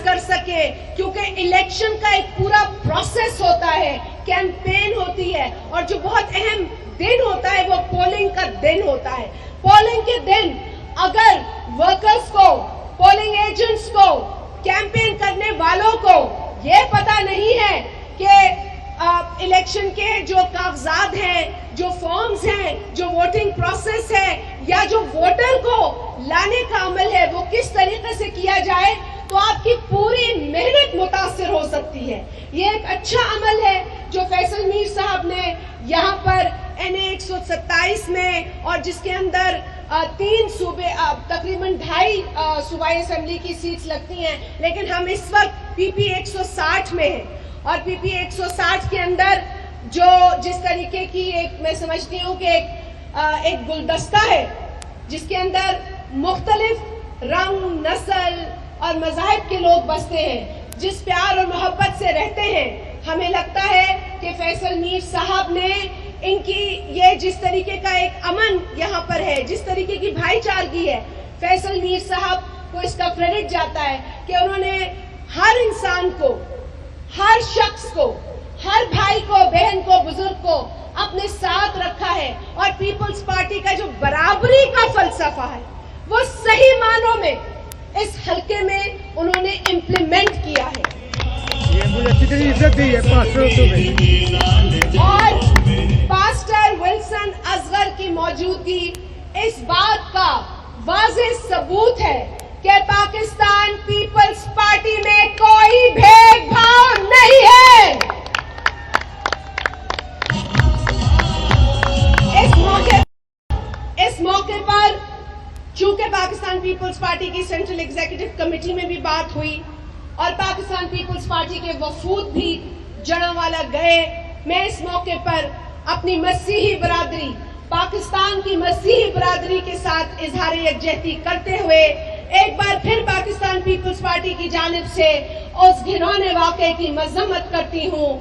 Organise कर सके, क्योंकि इलेक्शन का एक पूरा प्रोसेस होता है, कैंपेन होती है, और जो बहुत अहम दिन होता है वो पोलिंग का दिन होता है। पोलिंग के दिन अगर वर्कर्स को, पोलिंग एजेंट्स को, कैंपेन करने वालों को ये पता नहीं है कि इलेक्शन के जो कागजात हैं, जो फॉर्म्स हैं, जो वोटिंग प्रोसेस है, या जो वोटर को लाने का अमल है वो किस तरीके से किया जाए, तो आपकी पूरी मेहनत मुतासिर हो सकती है। ये एक अच्छा अमल है जो फैसल मीर साहब ने यहाँ पर NA 127 में, और जिसके अंदर 3 सूबे, तकरीबन 2.5 सूबाई असेंबली की सीट्स लगती हैं, लेकिन हम इस वक्त PP 160 में हैं, और PP 160 के अंदर जो जिस तरीके की एक, मैं समझती हूँ कि एक गुलदस्ता है जिसके अंदर मुख्तलिफ रंग, नस्ल और मज़ाहिब के लोग बसते हैं, जिस प्यार और मोहब्बत से रहते हैं। हमें लगता है कि फैसल मीर साहब ने इनकी ये जिस तरीके का एक अमन यहाँ पर है, जिस तरीके की भाईचारगी है, फैसल मीर साहब को इसका क्रेडिट जाता है कि उन्होंने हर इंसान को, हर शख्स को, हर भाई को, बहन को, बुजुर्ग को अपने साथ रखा है, और पीपल्स पार्टी का जो बराबरी का फलसफा है वो सही मानों में इस हल्के में उन्होंने इम्प्लीमेंट किया है। ये मुझे कितनी इज्जत दी है और पास्टर विल्सन असगर की मौजूदगी इस बात का वाज़ेह सबूत है कि पाकिस्तान पीपल्स पार्टी में कोई भेदभाव नहीं है। इस मौके पर चूंकि पाकिस्तान पीपल्स पार्टी की सेंट्रल एग्जीक्यूटिव कमेटी में भी बात हुई और पाकिस्तान पीपल्स पार्टी के वफूद भी जड़ांवाला गए, मैं इस मौके पर अपनी मसीही बरादरी, पाकिस्तान की मसीही बरादरी के साथ इजहार यकजहती करते हुए एक बार फिर पाकिस्तान पीपल्स पार्टी की जानिब से उस घिनौने वाक़े की मजम्मत करती हूँ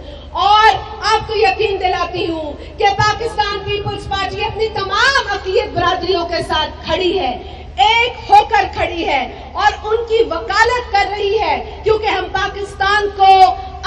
और आपको यकीन दिलाती हूँ कि पाकिस्तान पीपल्स पार्टी अपनी तमाम अक़लियत बरादरियों के साथ खड़ी है, एक होकर खड़ी है और उनकी वकालत कर रही है, क्योंकि हम पाकिस्तान को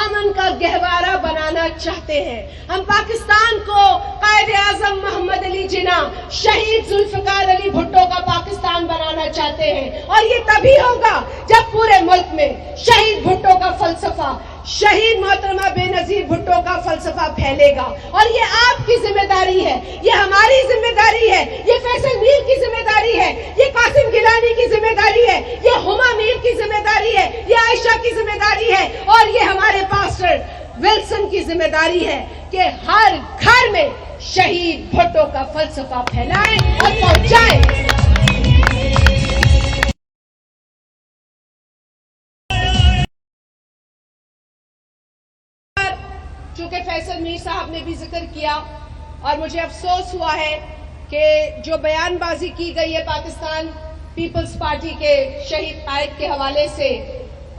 अमन का गहवारा बनाना चाहते हैं। हम पाकिस्तान को कायद-ए-आज़म मोहम्मद अली जिन्ना, शहीद जुल्फ़िकार अली भुट्टो का पाकिस्तान बनाना चाहते हैं, और ये तभी होगा जब पूरे मुल्क में शहीद भुट्टो का फलसफा, शहीद मोहतरमा बेनज़ीर भुट्टो का फलसफा फैलेगा। और ये आपकी जिम्मेदारी है, ये हमारी जिम्मेदारी है, ये फैसल मीर की जिम्मेदारी है, ये कासिम गिलानी की जिम्मेदारी है, ये हुमा मीर की जिम्मेदारी है, ये आयशा की जिम्मेदारी है, और ये हमारे पास्टर विल्सन की जिम्मेदारी है कि हर घर में शहीद भुट्टो का फलसफा फैलाएं और पहुंचाएं। चूंकि फैसल मीर साहब ने भी जिक्र किया और मुझे अफसोस हुआ है कि जो बयानबाजी की गई है पाकिस्तान पीपल्स पार्टी के शहीद कायद के हवाले से,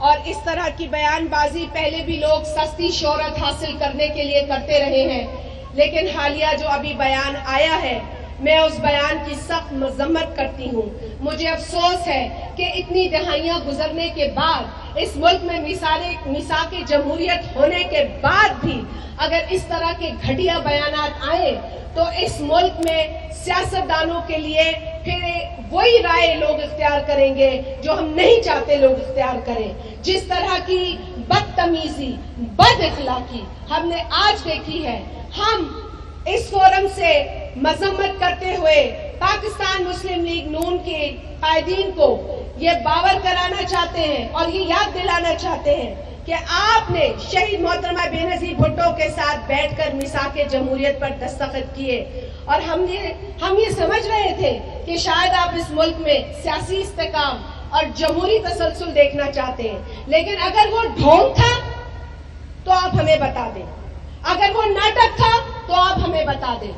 और इस तरह की बयानबाजी पहले भी लोग सस्ती शोहरत हासिल करने के लिए करते रहे हैं, लेकिन हालिया जो अभी बयान आया है मैं उस बयान की सख्त मजम्मत करती हूँ। मुझे अफसोस है कि इतनी दहाइयाँ गुजरने के बाद, इस मुल्क में मिसाके जमहूरियत होने के बाद भी अगर इस तरह के घटिया बयानात आए तो इस मुल्क में सियासतदानों के लिए फिर वही राय लोग इख्तियार करेंगे जो हम नहीं चाहते लोग इख्तियार करें। जिस तरह की बदतमीजी, बदअखलाकी हमने आज देखी है, हम इस फोरम से मजम्मत करते हुए पाकिस्तान मुस्लिम लीग नून के कायदीन को ये बावर कराना चाहते हैं और ये याद दिलाना चाहते हैं कि आपने शहीद मोहतरमा बेनज़ीर भुट्टो के साथ बैठकर मिसाके जमहूरियत पर दस्तखत किए, और हम ये समझ रहे थे कि शायद आप इस मुल्क में सियासी इस्तेकाम और जमहूरी तसलसल देखना चाहते हैं, लेकिन अगर वो ढोंग था तो आप हमें बता दें, अगर वो नाटक था तो आप हमें बता दें,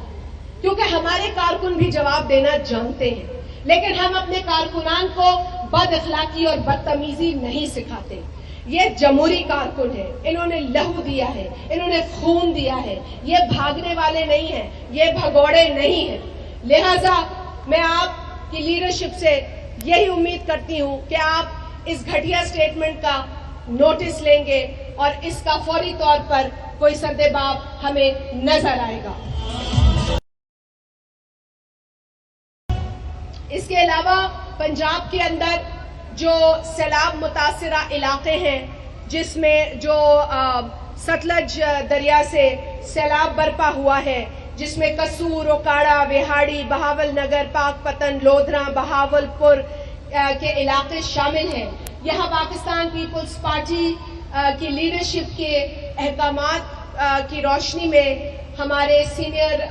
क्योंकि हमारे कारकुन भी जवाब देना जानते हैं, लेकिन हम अपने कारकुनान को बदअखलाकी और बदतमीजी नहीं सिखाते। ये जमहूरी कारकुन है, इन्होंने लहू दिया है, इन्होंने खून दिया है, ये भागने वाले नहीं हैं, ये भगोड़े नहीं हैं। लिहाजा मैं आपकी लीडरशिप से यही उम्मीद करती हूं कि आप इस घटिया स्टेटमेंट का नोटिस लेंगे और इसका फौरी तौर पर कोई सद्देबाब हमें नजर आएगा। इसके अलावा पंजाब के अंदर जो सैलाब मुतासिरा इलाके हैं, जिसमें जो सतलज दरिया से सैलाब बरपा हुआ है, जिसमें कसूर, ओकाड़ा, विहाड़ी, बहावल नगर, पाकपतन, लोधरा, बहावलपुर के इलाके शामिल हैं। यहाँ पाकिस्तान पीपल्स पार्टी की लीडरशिप के अहकामात की रोशनी में हमारे सीनियर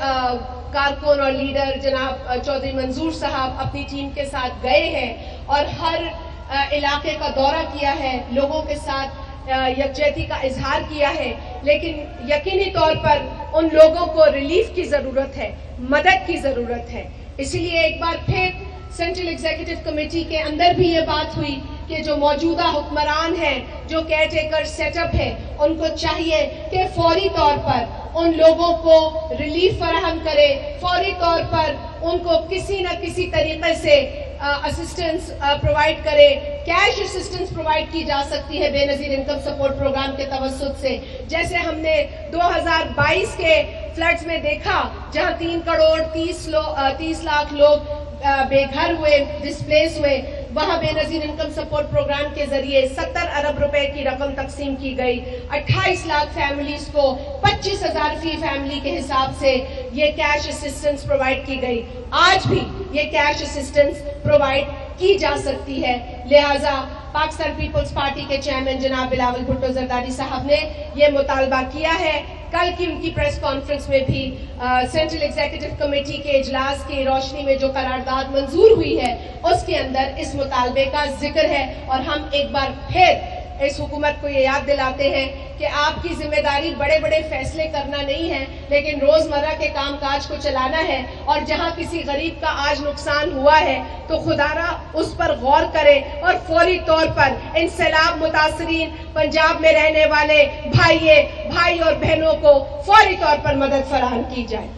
कारकुन और लीडर जनाब चौधरी मंजूर साहब अपनी टीम के साथ गए हैं और हर इलाके का दौरा किया है, लोगों के साथ यकजहती का इजहार किया है। लेकिन यकीनी तौर पर उन लोगों को रिलीफ की जरूरत है, मदद की जरूरत है। इसीलिए एक बार फिर सेंट्रल एग्जीक्यूटिव कमेटी के अंदर भी ये बात हुई कि जो मौजूदा हुक्मरान हैं, जो केयर टेकर सेटअप है, उनको चाहिए कि फौरी तौर पर उन लोगों को रिलीफ फराहम करे, फौरी तौर पर उनको किसी न किसी तरीके से असिस्टेंस प्रोवाइड करे। कैश असिस्टेंस प्रोवाइड की जा सकती है बेनजीर इनकम सपोर्ट प्रोग्राम के तवस्सुत से, जैसे हमने 2022 के फ्लड्स में देखा, जहां 3 करोड़ 30 लाख लोग बेघर हुए, डिस्प्लेस हुए। वहां बेनजीर इनकम सपोर्ट प्रोग्राम के जरिए 70 अरब रुपए की रकम तकसीम की गई। 28 लाख फैमिलीज को 25,000 फी फैमिली के हिसाब से ये कैश असिस्टेंस प्रोवाइड की गई। आज भी ये कैश असिस्टेंस प्रोवाइड की जा सकती है। लिहाजा पाकिस्तान पीपल्स पार्टी के चेयरमैन जनाब बिलावल भुट्टो जरदारी साहब ने ये मुतालबा किया है। कल की उनकी प्रेस कॉन्फ्रेंस में भी सेंट्रल एग्जीक्यूटिव कमेटी के इजलास की रोशनी में जो करारदाद मंजूर हुई है, उसके अंदर इस मुतालबे का जिक्र है। और हम एक बार फिर इस हुकूमत को ये याद दिलाते हैं कि आपकी जिम्मेदारी बड़े बड़े फैसले करना नहीं है, लेकिन रोजमर्रा के कामकाज को चलाना है। और जहां किसी गरीब का आज नुकसान हुआ है तो खुदारा उस पर गौर करें और फौरी तौर पर इन सैलाब मुतासरीन पंजाब में रहने वाले भाई और बहनों को फौरी तौर पर मदद फराहम की जाए।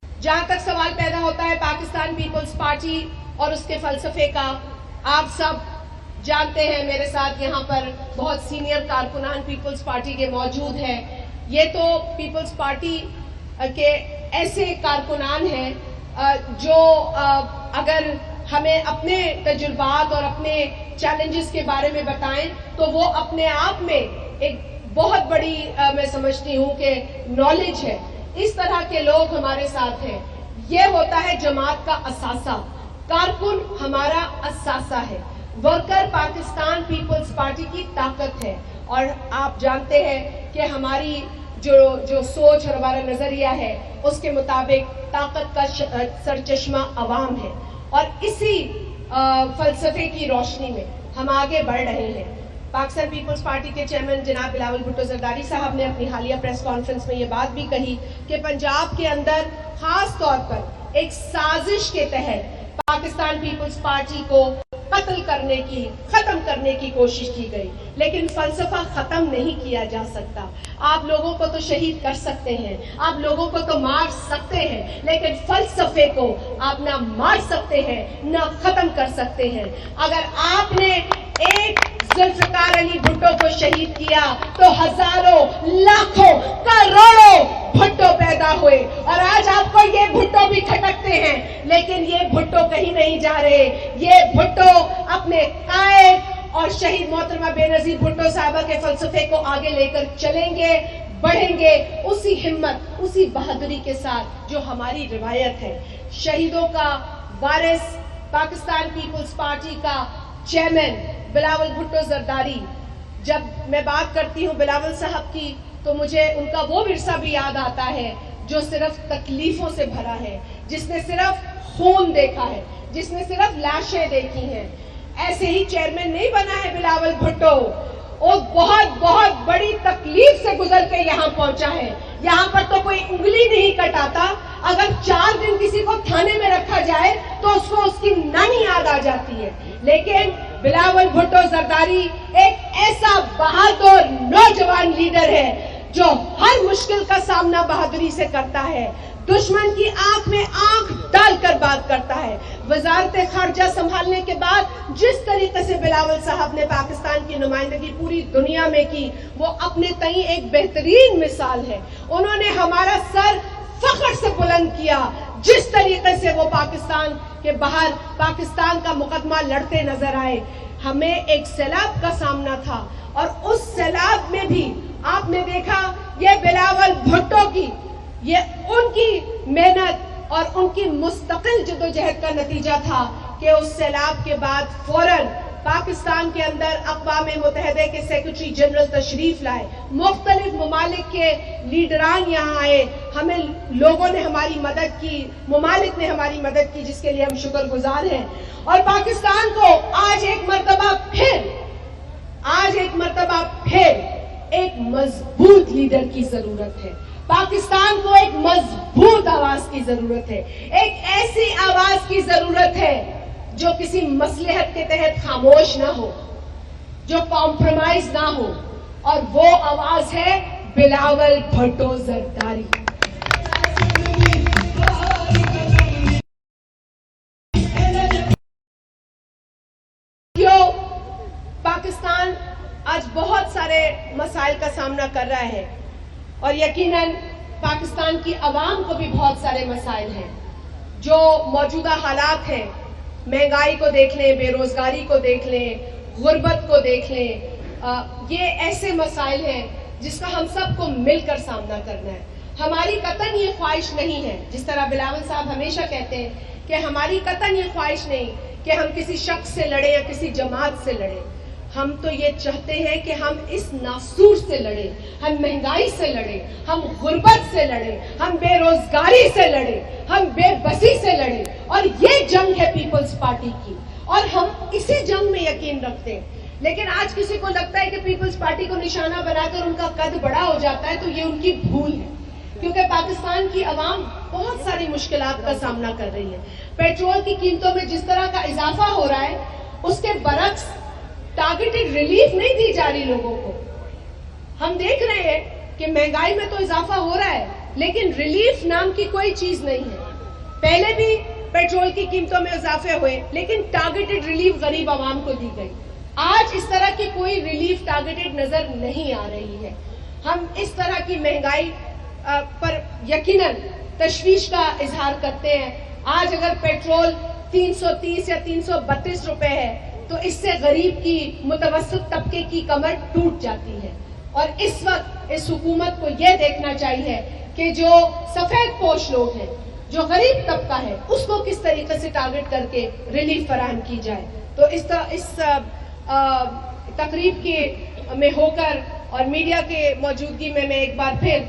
जहां तक सवाल पैदा होता है पाकिस्तान पीपल्स पार्टी और उसके फलसफे का, आप सब जानते हैं, मेरे साथ यहाँ पर बहुत सीनियर कारकुनान पीपल्स पार्टी के मौजूद हैं। ये तो पीपल्स पार्टी के ऐसे कारकुनान हैं जो अगर हमें अपने तजुर्बात और अपने चैलेंजेस के बारे में बताएं तो वो अपने आप में एक बहुत बड़ी मैं समझती हूँ कि नॉलेज है। इस तरह के लोग हमारे साथ हैं। ये होता है जमात का असासा, कारकुन हमारा असासा है, वर्कर पाकिस्तान पीपल्स पार्टी की ताकत है। और आप जानते हैं कि हमारी जो सोच और हमारा नजरिया है, उसके मुताबिक ताकत का सरचश्मा अवाम है। और इसी फलसफे की रोशनी में हम आगे बढ़ रहे हैं। पाकिस्तान पीपल्स पार्टी के चेयरमैन जनाब बिलावल भुट्टो जरदारी साहब ने अपनी हालिया प्रेस कॉन्फ्रेंस में ये बात भी कही कि पंजाब के अंदर खास तौर पर एक साजिश के तहत पाकिस्तान पीपल्स पार्टी को खत्म करने की कोशिश की गई, लेकिन फलसफा खत्म नहीं किया जा सकता। आप लोगों को तो शहीद कर सकते हैं, आप लोगों को तो मार सकते हैं, लेकिन फलसफे को आप ना मार सकते हैं, ना खत्म कर सकते हैं। अगर आपने एक जुल्फिकार अली भुट्टो को शहीद किया तो हजारों, लाखों, करोड़ों भुट्टो पैदा हुए और आज आपको ये भुट्टो भी खटकते हैं, लेकिन ये भुट्टो कहीं नहीं जा रहे। ये भुट्टो अपने कायद और शहीद मोहतरमा बेनजीर भुट्टो साहबा के फलसफे को आगे लेकर चलेंगे, बढ़ेंगे, उसी हिम्मत, उसी बहादुरी के साथ जो हमारी रिवायत है। शहीदों का वारिस पाकिस्तान पीपल्स पार्टी का चेयरमैन बिलावल भुट्टो जरदारी, जब मैं बात करती हूँ बिलावल साहब की तो मुझे उनका वो विरसा भी याद आता है जो सिर्फ तकलीफों से भरा है, जिसने सिर्फ खून देखा है, जिसने सिर्फ लाशें देखी हैं। ऐसे ही चेयरमैन नहीं बना है बिलावल भुट्टो, वो बहुत बहुत बड़ी तकलीफ से गुजर के यहाँ पहुंचा है। यहाँ पर तो कोई उंगली नहीं कटाता, अगर 4 दिन किसी को थाने में रखा जाए तो उसको उसकी नानी याद आ जाती है। लेकिन बिलावल भुट्टो जरदारी एक ऐसा बहादुर नौजवान लीडर है जो हर मुश्किल का सामना बहादुरी से करता है, दुश्मन की आंख में خارجہ سنبھالنے کے بعد جس طریقے سے بلاول صاحب نے پاکستان کی نمائندگی پوری دنیا میں کی وہ اپنے تئیں ایک بہترین مثال ہے. انہوں نے ہمارا سر فخر سے بلند کیا. جس طریقے سے وہ پاکستان کے باہر پاکستان کا مقدمہ لڑتے نظر آئے. ہمیں ایک سیلاب کا سامنا تھا اور اس سیلاب میں بھی آپ نے دیکھا یہ بلاول بھٹو کی یہ ان کی محنت اور ان کی مستقل جدوجہد کا نتیجہ تھا کہ اس سیلاب کے بعد فوراً پاکستان کے اندر اقوام متحدہ کے سیکرٹری جنرل تشریف لائے. مختلف ممالک کے لیڈران یہاں آئے. ہمیں لوگوں نے ہماری مدد کی, ممالک نے ہماری مدد کی, جس کے لیے ہم شکر گزار ہیں. اور پاکستان کو آج ایک مرتبہ پھر ایک مضبوط لیڈر کی ضرورت ہے. پاکستان کو ایک مضبوط آواز کی ضرورت ہے. ایک ایسی آواز کی ضرورت ہے جو کسی مصلحت کے تحت خاموش نہ ہو, جو کمپرومائز نہ ہو, اور وہ آواز ہے بلاول بھٹو زرداری. پاکستان آج بہت سارے مسائل کا سامنا کر رہا ہے اور یقیناً پاکستان کی عوام کو بھی بہت سارے مسائل ہیں. جو موجودہ حالات ہیں, مہنگائی کو دیکھ لیں, بے روزگاری کو دیکھ لیں, غربت کو دیکھ لیں, یہ ایسے مسائل ہیں جس کا ہم سب کو مل کر سامنا کرنا ہے. ہماری قطعاً یہ خواہش نہیں ہے, جس طرح بلاول صاحب ہمیشہ کہتے ہیں کہ ہماری قطعاً یہ خواہش نہیں کہ ہم کسی شخص سے لڑیں یا کسی جماعت سے لڑیں. ہم تو یہ چاہتے ہیں کہ ہم اس ناسور سے لڑیں, ہم مہنگائی سے لڑیں, ہم غربت سے لڑیں, ہم بے روزگاری سے لڑیں, ہم بے بسی سے لڑیں. اور یہ جنگ ہے پیپلز پارٹی کی اور ہم اسی جنگ میں یقین رکھتے ہیں. لیکن آج کسی کو لگتا ہے کہ پیپلز پارٹی کو نشانہ بنا کر ان کا قد بڑا ہو جاتا ہے, تو یہ ان کی بھول ہے. کیونکہ پاکستان کی عوام بہت ساری مشکلات کا سامنا کر رہی ہے. پیٹرول کی قیمتوں میں جس طرح کا اضافہ ہو رہا ہے اس کے برعکس ٹارگیٹڈ ریلیف نہیں دی جا رہی لوگوں کو. ہم دیکھ رہے ہیں کہ مہنگائی میں تو اضافہ ہو رہا ہے لیکن ریلیف نام کی کوئی چیز نہیں ہے. پہلے بھی پیٹرول کی قیمتوں میں اضافے ہوئے لیکن ٹارگیٹڈ ریلیف غریب عوام کو دی گئی. آج اس طرح کی کوئی ریلیف ٹارگیٹڈ نظر نہیں آ رہی ہے. ہم اس طرح کی مہنگائی پر یقیناً تشویش کا اظہار کرتے ہیں. آج اگر پیٹرول 330 یا 332 روپے ہے تو اس سے غریب کی, متوسط طبقے کی کمر ٹوٹ جاتی ہے. اور اس وقت اس حکومت کو یہ دیکھنا چاہیے کہ جو سفید پوش لوگ ہیں, جو غریب طبقہ ہے, اس کو کس طریقے سے ٹارگٹ کر کے ریلیف فراہم کی جائے. تو اس تقریب میں ہو کر اور میڈیا کے موجودگی میں ایک بار پھر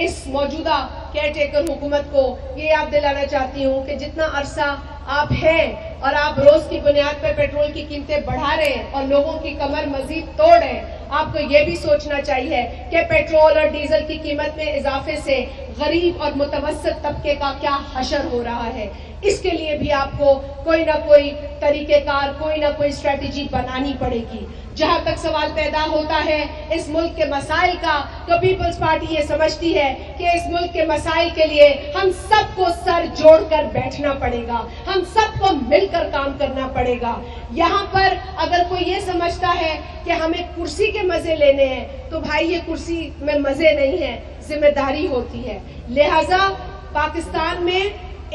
اس موجودہ کیئر ٹیکر حکومت کو یہ یاد دلانا چاہتی ہوں کہ جتنا عرصہ آپ ہیں اور آپ روز کی بنیاد پر پیٹرول کی قیمتیں بڑھا رہے ہیں اور لوگوں کی کمر مزید توڑ رہے ہیں, آپ کو یہ بھی سوچنا چاہیے کہ پیٹرول اور ڈیزل کی قیمت میں اضافے سے غریب اور متوسط طبقے کا کیا حشر ہو رہا ہے. اس کے لیے بھی آپ کو کوئی نہ کوئی طریقہ کار, کوئی نہ کوئی اسٹریٹجی بنانی پڑے گی. جہاں تک سوال پیدا ہوتا ہے اس ملک کے مسائل کا, تو پیپلز پارٹی یہ سمجھتی ہے کہ اس ملک کے مسائل کے لیے ہم سب کو سر جوڑ کر بیٹھنا پڑے گا, ہم سب کو مل کر کام کرنا پڑے گا. یہاں پر اگر کوئی یہ سمجھتا ہے کہ ہمیں کرسی کے مزے لینے ہیں تو بھائی یہ کرسی میں مزے نہیں ہیں, ذمہ داری ہوتی ہے. لہٰذا پاکستان میں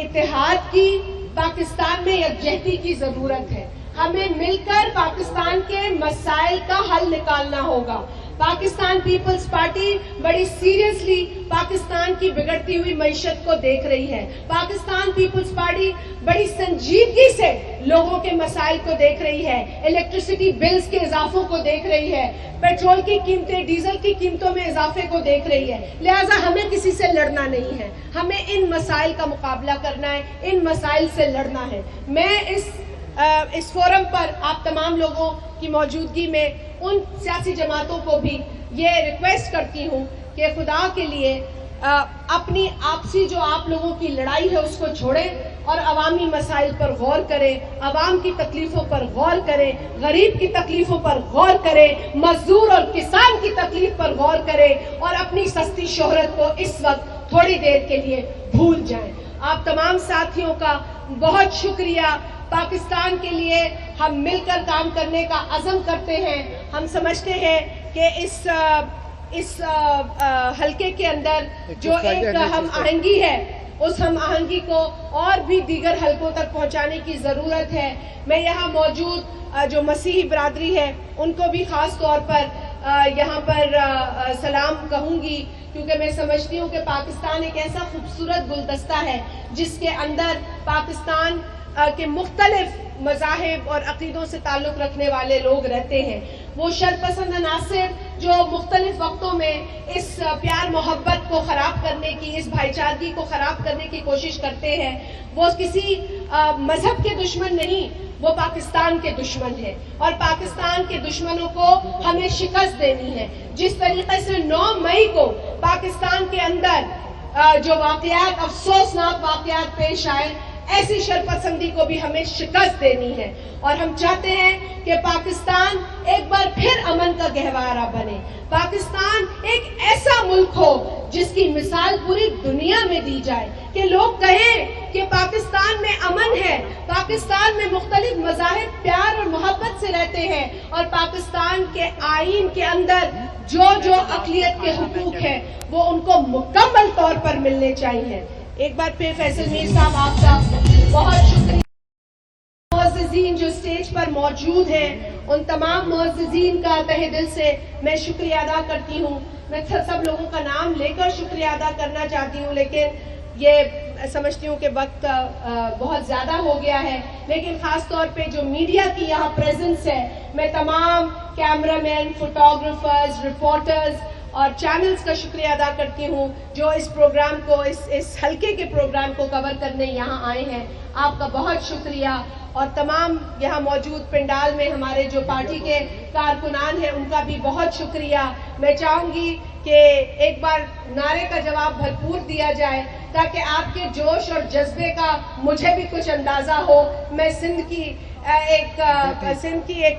اتحاد کی, پاکستان میں یکجہتی کی ضرورت ہے. ہمیں مل کر پاکستان کے مسائل کا حل نکالنا ہوگا. پاکستان پیپلز پارٹی بڑی سیریسلی پاکستان کی بگڑتی ہوئی معیشت کو دیکھ رہی ہے. پاکستان پیپلز پارٹی بڑی سنجیدگی سے لوگوں کے مسائل کو دیکھ رہی ہے, الیکٹریسٹی بلز کے اضافوں کو دیکھ رہی ہے, پیٹرول کی قیمتیں, ڈیزل کی قیمتوں میں اضافے کو دیکھ رہی ہے. لہٰذا ہمیں کسی سے لڑنا نہیں ہے, ہمیں ان مسائل کا مقابلہ کرنا ہے, ان مسائل سے لڑنا ہے. میں اس فورم پر آپ تمام لوگوں کی موجودگی میں ان سیاسی جماعتوں کو بھی یہ ریکویسٹ کرتی ہوں کہ خدا کے لیے اپنی آپسی جو آپ لوگوں کی لڑائی ہے اس کو چھوڑیں اور عوامی مسائل پر غور کریں, عوام کی تکلیفوں پر غور کریں, غریب کی تکلیفوں پر غور کریں, مزدور اور کسان کی تکلیف پر غور کریں اور اپنی سستی شہرت کو اس وقت تھوڑی دیر کے لیے بھول جائیں. آپ تمام ساتھیوں کا بہت شکریہ. پاکستان کے لیے ہم مل کر کام کرنے کا عزم کرتے ہیں. ہم سمجھتے ہیں کہ اس حلقے کے اندر جو ایک ہم آہنگی ہے اس ہم آہنگی کو اور بھی دیگر حلقوں تک پہنچانے کی ضرورت ہے. میں یہاں موجود جو مسیحی برادری ہے ان کو بھی خاص طور پر یہاں پر سلام کہوں گی، کیونکہ میں سمجھتی ہوں کہ پاکستان ایک ایسا خوبصورت گلدستہ ہے جس کے اندر پاکستان کے مختلف مذاہب اور عقیدوں سے تعلق رکھنے والے لوگ رہتے ہیں. وہ شرپسند عناصر جو مختلف وقتوں میں اس پیار محبت کو خراب کرنے کی، اس بھائی چارگی کو خراب کرنے کی کوشش کرتے ہیں، وہ کسی مذہب کے دشمن نہیں، وہ پاکستان کے دشمن ہیں. اور پاکستان کے دشمنوں کو ہمیں شکست دینی ہے. جس طریقے سے 9 مئی کو پاکستان کے اندر جو واقعات، افسوسناک واقعات پیش آئے، ایسی شرپسندی کو بھی ہمیں شکست دینی ہے. اور ہم چاہتے ہیں کہ پاکستان ایک بار پھر امن کا گہوارہ بنے. پاکستان ایک ایسا ملک ہو جس کی مثال پوری دنیا میں دی جائے، کہ لوگ کہیں کہ پاکستان میں امن ہے، پاکستان میں مختلف مذاہب پیار اور محبت سے رہتے ہیں، اور پاکستان کے آئین کے اندر جو اقلیت کے حقوق ہیں وہ ان کو مکمل طور پر ملنے چاہیے. ایک بار پھر فیصل میر صاحب آپ کا بہت شکریہ. معززین جو اسٹیج پر موجود ہیں ان تمام معززین کا تہہ دل سے میں شکریہ ادا کرتی ہوں. میں سب لوگوں کا نام لے کر شکریہ ادا کرنا چاہتی ہوں، لیکن یہ سمجھتی ہوں کہ وقت بہت زیادہ ہو گیا ہے. لیکن خاص طور پہ جو میڈیا کی یہاں پریزنس ہے، میں تمام کیمرہ مین، فوٹوگرافرز، رپورٹرز اور چینلز کا شکریہ ادا کرتی ہوں جو اس پروگرام کو، اس حلقے کے پروگرام کو کور کرنے یہاں آئے ہیں. آپ کا بہت شکریہ. اور تمام یہاں موجود پنڈال میں ہمارے جو پارٹی کے کارکنان ہیں ان کا بھی بہت شکریہ. میں چاہوں گی کہ ایک بار نعرے کا جواب بھرپور دیا جائے تاکہ آپ کے جوش اور جذبے کا مجھے بھی کچھ اندازہ ہو. میں سندھ کی ایک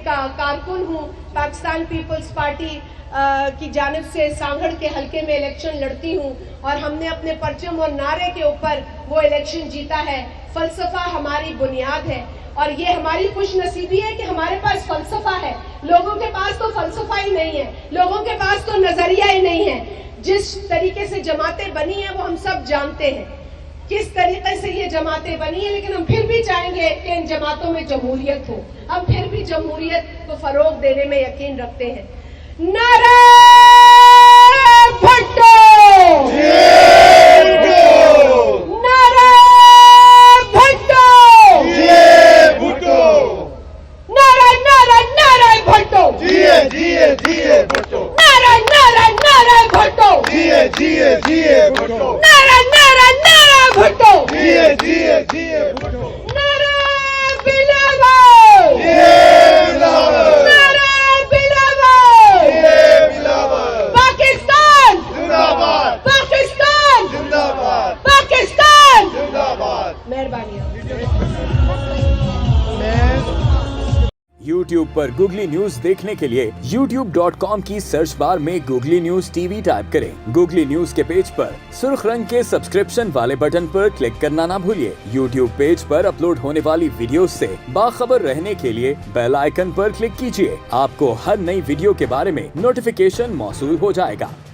کارکن ہوں، پاکستان پیپلز پارٹی کی جانب سے سانگھڑ کے حلقے میں الیکشن لڑتی ہوں، اور ہم نے اپنے پرچم اور نعرے کے اوپر وہ الیکشن جیتا ہے. فلسفہ ہماری بنیاد ہے، اور یہ ہماری خوش نصیبی ہے کہ ہمارے پاس فلسفہ ہے. لوگوں کے پاس تو فلسفہ ہی نہیں ہے، لوگوں کے پاس تو نظریہ ہی نہیں ہے. جس طریقے سے جماعتیں بنی ہیں وہ ہم سب جانتے ہیں کس طریقے سے یہ جماعتیں بنی ہیں، لیکن ہم پھر بھی چاہیں گے کہ ان جماعتوں میں جمہوریت ہو. ہم پھر بھی جمہوریت کو فروغ دینے میں یقین رکھتے ہیں. نعرہ بھٹو! نعرہ بھٹو! نعرہ نعرہ نعرہ بھٹو! نعرہ نعرہ نعرہ بھٹو! نعرہ نعرہ نعرہ بھٹو! نعرہ بلاول! نعرہ بلاول! پاکستان! پاکستان! پاکستان! مہربانی. YouTube پر گوگلی نیوز دیکھنے کے لیے youtube.com کی سرچ بار میں googly news T V type کریں. گوگلی نیوز کے پیج پر سرخ رنگ کے سبسکرپشن والے بٹن پر کلک کرنا نہ بھولیے. YouTube پیج پر اپلوڈ ہونے والی ویڈیوز سے باخبر رہنے کے لیے بیل آئیکن پر کلک کیجیے. آپ کو ہر نئی ویڈیو کے بارے میں نوٹیفیکیشن موصول ہو جائے گا.